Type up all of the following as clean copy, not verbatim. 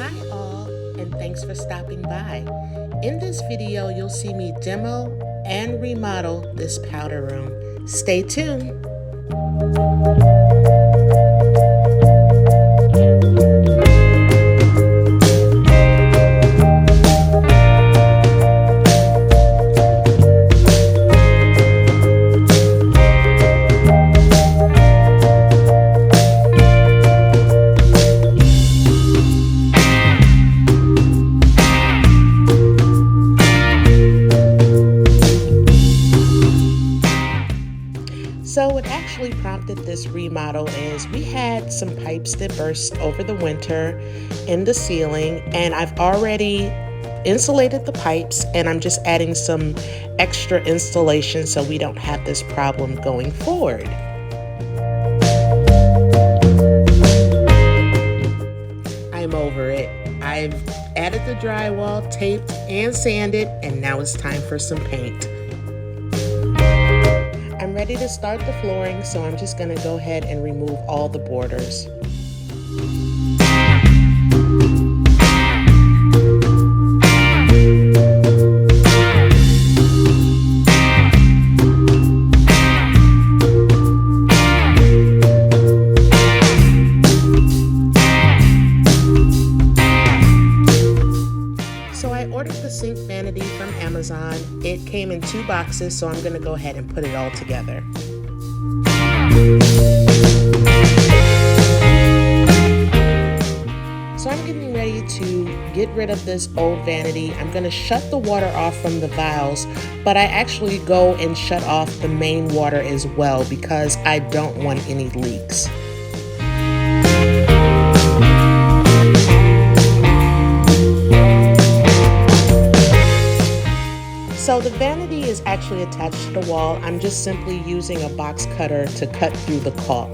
Hi all, and thanks for stopping by. In this video, you'll see me demo and remodel this powder room. Stay tuned. So what actually prompted this remodel is we had some pipes that burst over the winter in the ceiling, and I've already insulated the pipes, and I'm just adding some extra insulation so we don't have this problem going forward. I'm over it. I've added the drywall, taped and sanded, and now it's time for some paint. I'm ready to start the flooring, so I'm just going to go ahead and remove all the borders. The sink vanity from Amazon. It came in 2 boxes, so I'm going to go ahead and put it all together. So I'm getting ready to get rid of this old vanity. I'm going to shut the water off from the valves, but I actually go and shut off the main water as well because I don't want any leaks. So the vanity is actually attached to the wall. I'm just simply using a box cutter to cut through the caulk.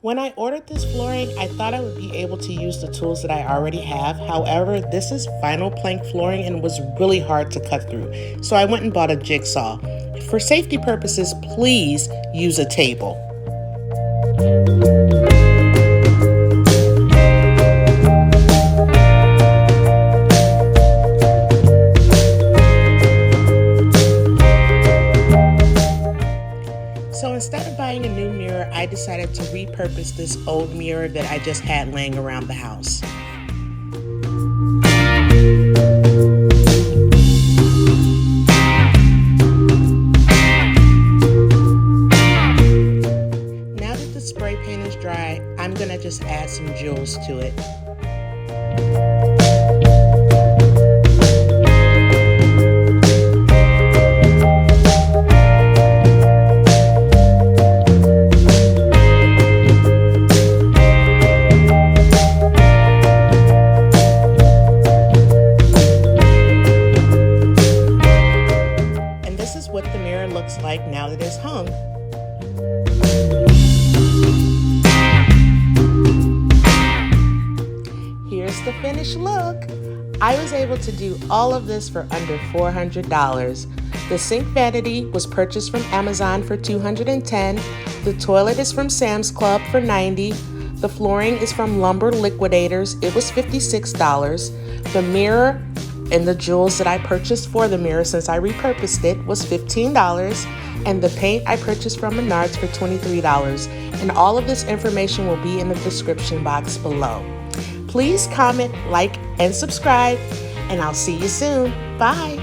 When I ordered this flooring, I thought I would be able to use the tools that I already have. However, this is vinyl plank flooring and was really hard to cut through. So I went and bought a jigsaw. For safety purposes, please use a table. So instead of buying a new mirror, I decided to repurpose this old mirror that I just had laying around the house. Now that the spray paint is dry, I'm gonna just add some jewels to it. What the mirror looks like now that it's hung. Here's the finished look. I was able to do all of this for under $400. The sink vanity was purchased from Amazon for $210. The toilet is from Sam's Club for $90. The flooring is from Lumber Liquidators. It was $56. The mirror and the jewels that I purchased for the mirror, since I repurposed it, was $15, and the paint I purchased from Menards for $23. And all of this information will be in the description box below. Please comment, like, and subscribe, and I'll see you soon. Bye.